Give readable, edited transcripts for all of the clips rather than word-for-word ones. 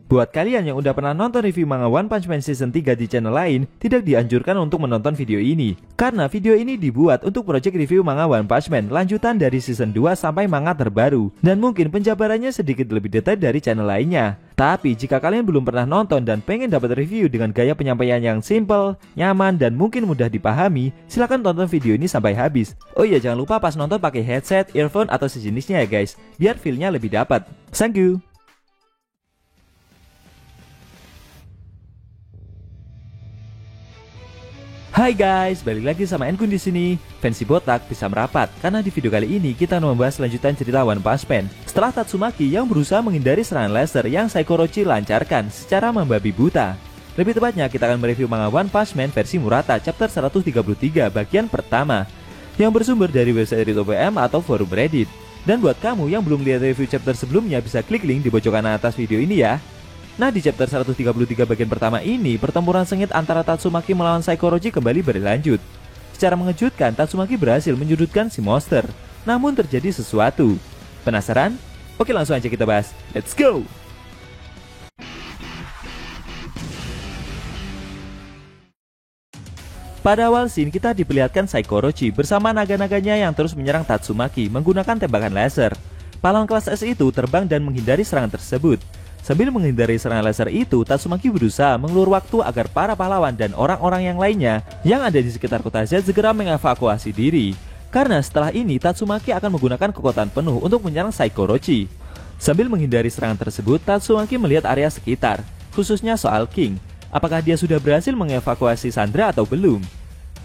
Buat kalian yang udah pernah nonton review manga One Punch Man Season 3 di channel lain, tidak dianjurkan untuk menonton video ini. Karena video ini dibuat untuk project review manga One Punch Man lanjutan dari Season 2 sampai manga terbaru. Dan mungkin penjabarannya sedikit lebih detail dari channel lainnya. Tapi jika kalian belum pernah nonton dan pengen dapat review dengan gaya penyampaian yang simple, nyaman, dan mungkin mudah dipahami, silahkan tonton video ini sampai habis. Oh iya, jangan lupa pas nonton pakai headset, earphone, atau sejenisnya ya guys, biar feel-nya lebih dapat. Thank you. Hai guys, balik lagi sama Enkun di sini. Fancy botak bisa merapat karena di video kali ini kita akan membahas lanjutan cerita One Punch Man. Setelah Tatsumaki yang berusaha menghindari serangan laser yang Saiko Orochi lancarkan secara membabi buta. Lebih tepatnya kita akan mereview manga One Punch Man versi Murata chapter 133 bagian pertama yang bersumber dari website Reddit OPM atau forum Reddit. Dan buat kamu yang belum lihat review chapter sebelumnya bisa klik link di pojok kanan atas video ini ya. Nah, di chapter 133 bagian pertama ini, pertempuran sengit antara Tatsumaki melawan Saiko Orochi kembali berlanjut. Secara mengejutkan, Tatsumaki berhasil menyudutkan si monster. Namun terjadi sesuatu. Penasaran? Oke, langsung aja kita bahas. Let's go! Pada awal scene, kita diperlihatkan Saiko Orochi bersama naga-naganya yang terus menyerang Tatsumaki menggunakan tembakan laser. Pahlawan kelas S itu terbang dan menghindari serangan tersebut. Sambil menghindari serangan laser itu, Tatsumaki berusaha mengulur waktu agar para pahlawan dan orang-orang yang lainnya yang ada di sekitar kota Z segera mengevakuasi diri. Karena setelah ini, Tatsumaki akan menggunakan kekuatan penuh untuk menyerang Saiko Orochi. Sambil menghindari serangan tersebut, Tatsumaki melihat area sekitar, khususnya soal King. Apakah dia sudah berhasil mengevakuasi Sandra atau belum?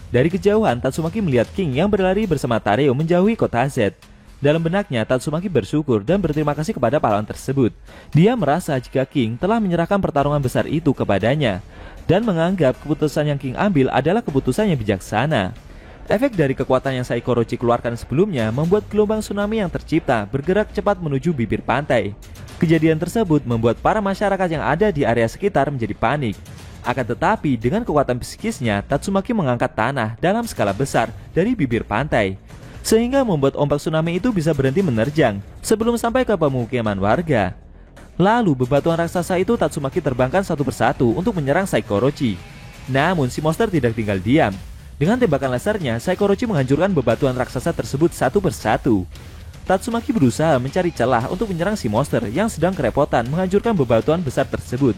Dari kejauhan, Tatsumaki melihat King yang berlari bersama Tareo menjauhi kota Z. Dalam benaknya, Tatsumaki bersyukur dan berterima kasih kepada pahlawan tersebut. Dia merasa jika King telah menyerahkan pertarungan besar itu kepadanya dan menganggap keputusan yang King ambil adalah keputusan yang bijaksana. Efek dari kekuatan yang Saiko Orochi keluarkan sebelumnya membuat gelombang tsunami yang tercipta bergerak cepat menuju bibir pantai. Kejadian tersebut membuat para masyarakat yang ada di area sekitar menjadi panik. Akan tetapi, dengan kekuatan psikisnya, Tatsumaki mengangkat tanah dalam skala besar dari bibir pantai, sehingga membuat ombak tsunami itu bisa berhenti menerjang sebelum sampai ke pemukiman warga. Lalu bebatuan raksasa itu Tatsumaki terbangkan satu persatu untuk menyerang Saiko Orochi. Namun si monster tidak tinggal diam. Dengan tembakan lasernya, Saiko Orochi menghancurkan bebatuan raksasa tersebut satu persatu. Tatsumaki berusaha mencari celah untuk menyerang si monster yang sedang kerepotan menghancurkan bebatuan besar tersebut.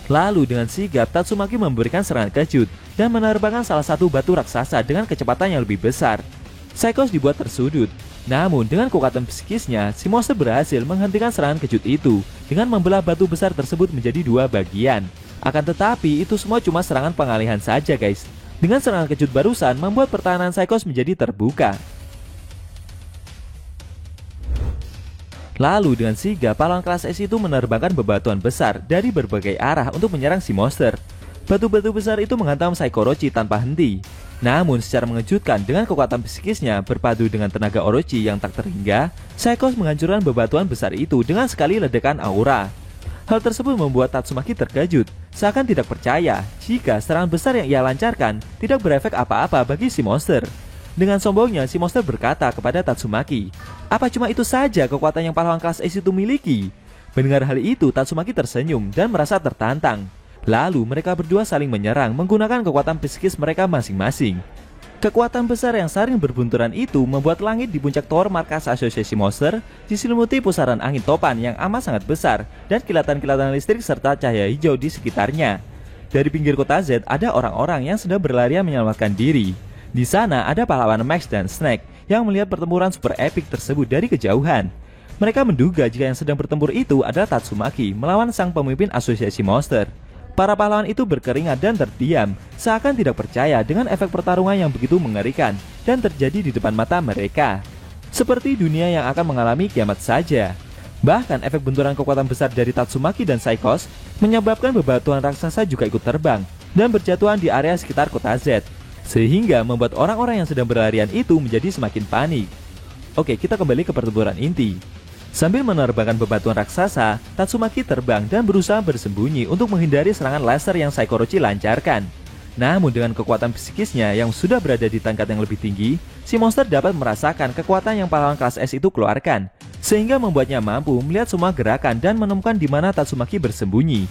Lalu dengan sigap, Tatsumaki memberikan serangan kejut dan menerbangkan salah satu batu raksasa dengan kecepatan yang lebih besar. Saikos dibuat tersudut. Namun dengan kekuatan psikisnya, si monster berhasil menghentikan serangan kejut itu dengan membelah batu besar tersebut menjadi dua bagian. Akan tetapi itu semua cuma serangan pengalihan saja guys. Dengan serangan kejut barusan membuat pertahanan Saikos menjadi terbuka. Lalu dengan sigap, pahlawan kelas S itu menerbangkan bebatuan besar dari berbagai arah untuk menyerang si monster. Batu-batu besar itu menghantam Saiko Orochi tanpa henti. Namun secara mengejutkan, dengan kekuatan psikisnya berpadu dengan tenaga Orochi yang tak terhingga, Saikos menghancurkan bebatuan besar itu dengan sekali ledakan aura. Hal tersebut membuat Tatsumaki terkejut, seakan tidak percaya jika serangan besar yang ia lancarkan tidak berefek apa-apa bagi si monster. Dengan sombongnya, si monster berkata kepada Tatsumaki, "Apa cuma itu saja kekuatan yang pahlawan kelas S itu miliki?" Mendengar hal itu, Tatsumaki tersenyum dan merasa tertantang. Lalu mereka berdua saling menyerang menggunakan kekuatan psikis mereka masing-masing. Kekuatan besar yang saling berbunturan itu membuat langit di puncak tower markas asosiasi monster diselimuti pusaran angin topan yang amat sangat besar dan kilatan-kilatan listrik serta cahaya hijau di sekitarnya. Dari pinggir kota Z ada orang-orang yang sedang berlarian menyelamatkan diri. Di sana ada pahlawan Max dan Snake yang melihat pertempuran super epic tersebut dari kejauhan. Mereka menduga jika yang sedang bertempur itu adalah Tatsumaki melawan sang pemimpin asosiasi monster. Para pahlawan itu berkeringat dan terdiam, seakan tidak percaya dengan efek pertarungan yang begitu mengerikan dan terjadi di depan mata mereka. Seperti dunia yang akan mengalami kiamat saja. Bahkan efek benturan kekuatan besar dari Tatsumaki dan Saikos menyebabkan bebatuan raksasa juga ikut terbang dan berjatuhan di area sekitar kota Z, sehingga membuat orang-orang yang sedang berlarian itu menjadi semakin panik. Oke, kita kembali ke pertempuran inti. Sambil menerbangkan bebatuan raksasa, Tatsumaki terbang dan berusaha bersembunyi untuk menghindari serangan laser yang Saiko Orochi lancarkan. Namun dengan kekuatan psikisnya yang sudah berada di tingkat yang lebih tinggi, si monster dapat merasakan kekuatan yang pahlawan kelas S itu keluarkan. sehingga membuatnya mampu melihat semua gerakan dan menemukan di mana Tatsumaki bersembunyi.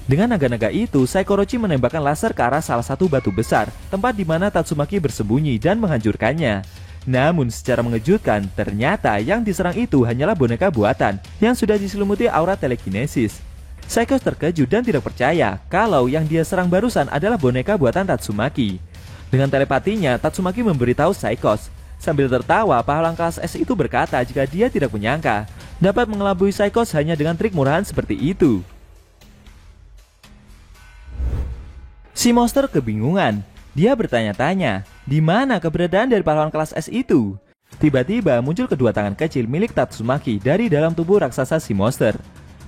Dengan naga-naga itu, Saikorochi menembakkan laser ke arah salah satu batu besar, tempat di mana Tatsumaki bersembunyi dan menghancurkannya. Namun secara mengejutkan, ternyata yang diserang itu hanyalah boneka buatan yang sudah diselimuti aura telekinesis. Saikos terkejut dan tidak percaya kalau yang dia serang barusan adalah boneka buatan Tatsumaki. Dengan telepatinya, Tatsumaki memberitahu Saikos. Sambil tertawa, pahlawan kelas S itu berkata jika dia tidak menyangka dapat mengelabui Saikos hanya dengan trik murahan seperti itu. Si monster kebingungan. Dia bertanya-tanya, di mana keberadaan dari pahlawan kelas S itu? Tiba-tiba muncul kedua tangan kecil milik Tatsumaki dari dalam tubuh raksasa si monster.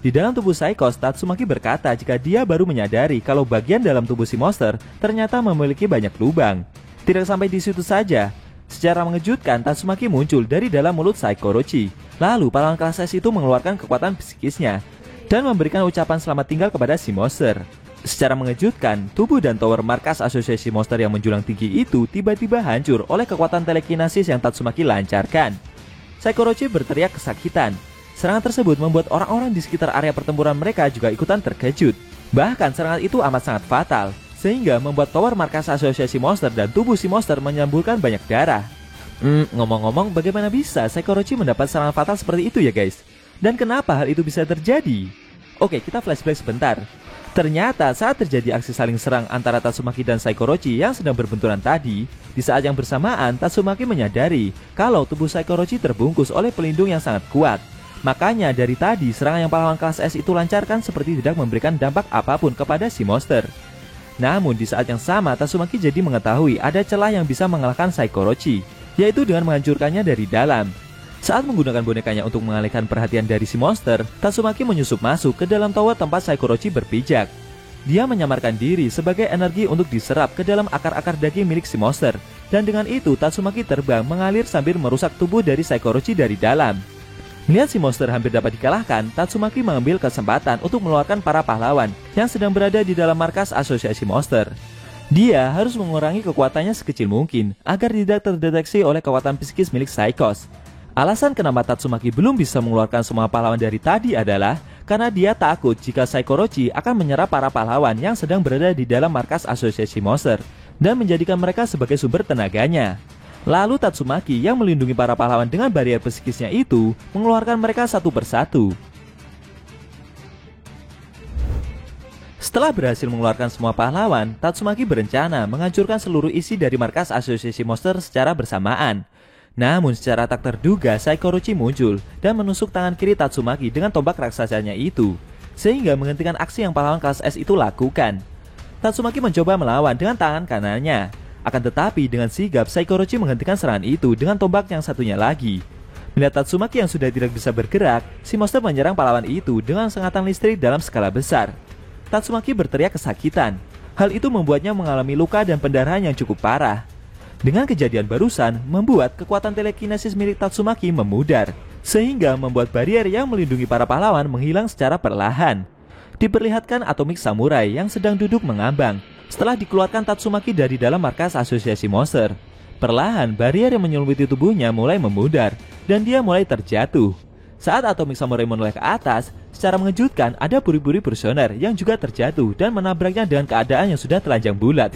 Di dalam tubuh Saikos, Tatsumaki berkata jika dia baru menyadari kalau bagian dalam tubuh si monster ternyata memiliki banyak lubang. Tidak sampai di situ saja. Secara mengejutkan, Tatsumaki muncul dari dalam mulut Saikorochi. Lalu pahlawan kelas S itu mengeluarkan kekuatan psikisnya dan memberikan ucapan selamat tinggal kepada si monster. Secara mengejutkan, tubuh dan tower markas asosiasi monster yang menjulang tinggi itu tiba-tiba hancur oleh kekuatan telekinesis yang Tatsumaki lancarkan. Saikorochi berteriak kesakitan. Serangan tersebut membuat orang-orang di sekitar area pertempuran mereka juga ikutan terkejut. Bahkan serangan itu amat sangat fatal, sehingga membuat tower markas asosiasi monster dan tubuh si monster menyemburkan banyak darah. Ngomong-ngomong, bagaimana bisa Saikorochi mendapat serangan fatal seperti itu ya guys? Dan kenapa hal itu bisa terjadi? Oke, kita flashback sebentar. Ternyata saat terjadi aksi saling serang antara Tatsumaki dan Saikorochi yang sedang berbenturan tadi, di saat yang bersamaan Tatsumaki menyadari kalau tubuh Saikorochi terbungkus oleh pelindung yang sangat kuat. Makanya dari tadi serangan yang pahlawan kelas S itu lancarkan seperti tidak memberikan dampak apapun kepada si monster. Namun di saat yang sama Tatsumaki jadi mengetahui ada celah yang bisa mengalahkan Saikorochi, yaitu dengan menghancurkannya dari dalam. Saat menggunakan bonekanya untuk mengalihkan perhatian dari si monster, Tatsumaki menyusup masuk ke dalam tower tempat Saikorochi berpijak. Dia menyamarkan diri sebagai energi untuk diserap ke dalam akar-akar daging milik si monster, dan dengan itu Tatsumaki terbang mengalir sambil merusak tubuh dari Saikorochi dari dalam. Melihat si monster hampir dapat dikalahkan, Tatsumaki mengambil kesempatan untuk mengeluarkan para pahlawan yang sedang berada di dalam markas asosiasi monster. Dia harus mengurangi kekuatannya sekecil mungkin agar tidak terdeteksi oleh kekuatan psikis milik Saikos. Alasan kenapa Tatsumaki belum bisa mengeluarkan semua pahlawan dari tadi adalah karena dia takut jika Saikorochi akan menyerap para pahlawan yang sedang berada di dalam markas asosiasi monster dan menjadikan mereka sebagai sumber tenaganya. Lalu Tatsumaki yang melindungi para pahlawan dengan barrier psikisnya itu mengeluarkan mereka satu persatu. Setelah berhasil mengeluarkan semua pahlawan, Tatsumaki berencana menghancurkan seluruh isi dari markas asosiasi monster secara bersamaan. Namun secara tak terduga Saikorochi muncul dan menusuk tangan kiri Tatsumaki dengan tombak raksasanya itu, sehingga menghentikan aksi yang pahlawan kelas S itu lakukan. Tatsumaki mencoba melawan dengan tangan kanannya, akan tetapi dengan sigap Saikorochi menghentikan serangan itu dengan tombak yang satunya lagi. Melihat Tatsumaki yang sudah tidak bisa bergerak, si monster menyerang pahlawan itu dengan sengatan listrik dalam skala besar. Tatsumaki berteriak kesakitan. Hal itu membuatnya mengalami luka dan pendarahan yang cukup parah. Dengan kejadian barusan, membuat kekuatan telekinesis milik Tatsumaki memudar, sehingga membuat barrier yang melindungi para pahlawan menghilang secara perlahan. Diperlihatkan Atomic Samurai yang sedang duduk mengambang setelah dikeluarkan Tatsumaki dari dalam markas asosiasi monster. Perlahan, barrier yang menyelimuti tubuhnya mulai memudar, dan dia mulai terjatuh. Saat Atomic Samurai menoleh ke atas, secara mengejutkan ada puri-puri personer yang juga terjatuh dan menabraknya dengan keadaan yang sudah telanjang bulat.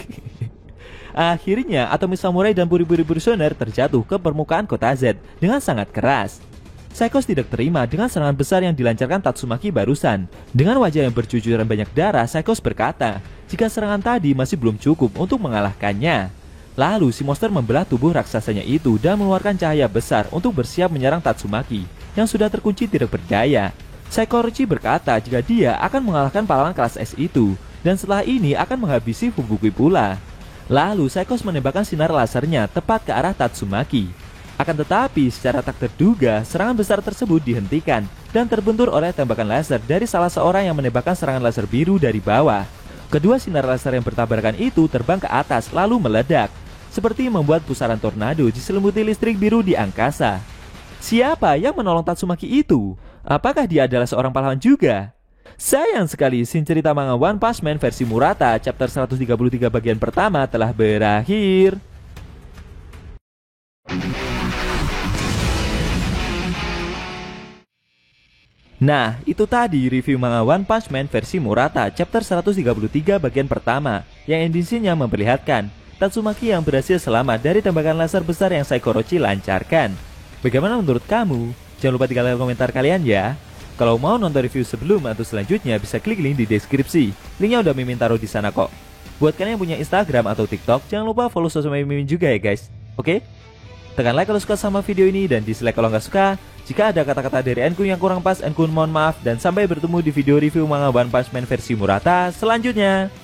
Akhirnya, Atomic Samurai dan puri-puri personer terjatuh ke permukaan kota Z dengan sangat keras. Saikos tidak terima dengan serangan besar yang dilancarkan Tatsumaki barusan. Dengan wajah yang bercucuran banyak darah, Saikos berkata jika serangan tadi masih belum cukup untuk mengalahkannya. Lalu si monster membelah tubuh raksasanya itu dan mengeluarkan cahaya besar untuk bersiap menyerang Tatsumaki yang sudah terkunci tidak berdaya. Saikorochi berkata jika dia akan mengalahkan pahlawan kelas S itu, dan setelah ini akan menghabisi Fubuki pula. Lalu Saikos menembakkan sinar lasernya tepat ke arah Tatsumaki. Akan tetapi secara tak terduga serangan besar tersebut dihentikan dan terbentur oleh tembakan laser dari salah seorang yang menembakkan serangan laser biru dari bawah. Kedua sinar laser yang bertabrakan itu terbang ke atas lalu meledak, seperti membuat pusaran tornado diselimuti listrik biru di angkasa. Siapa yang menolong Tatsumaki itu? Apakah dia adalah seorang pahlawan juga? Sayang sekali, scene cerita manga One Punch Man versi Murata chapter 133 bagian pertama telah berakhir. Nah, itu tadi review manga One Punch Man versi Murata chapter 133 bagian pertama yang endingnya memperlihatkan Tatsumaki yang berhasil selamat dari tembakan laser besar yang Saikorochi lancarkan. Bagaimana menurut kamu? Jangan lupa tinggalkan komentar kalian ya. Kalau mau nonton review sebelum atau selanjutnya bisa klik link di deskripsi. Linknya udah Mimin taruh di sana kok. Buat kalian yang punya Instagram atau TikTok, jangan lupa follow sosmed Mimin juga ya guys. Oke? Tekan like kalau suka sama video ini dan dislike kalau nggak suka. Jika ada kata-kata dari Enkun yang kurang pas, Enkun mohon maaf. Dan sampai bertemu di video review manga One Punch Man versi Murata selanjutnya.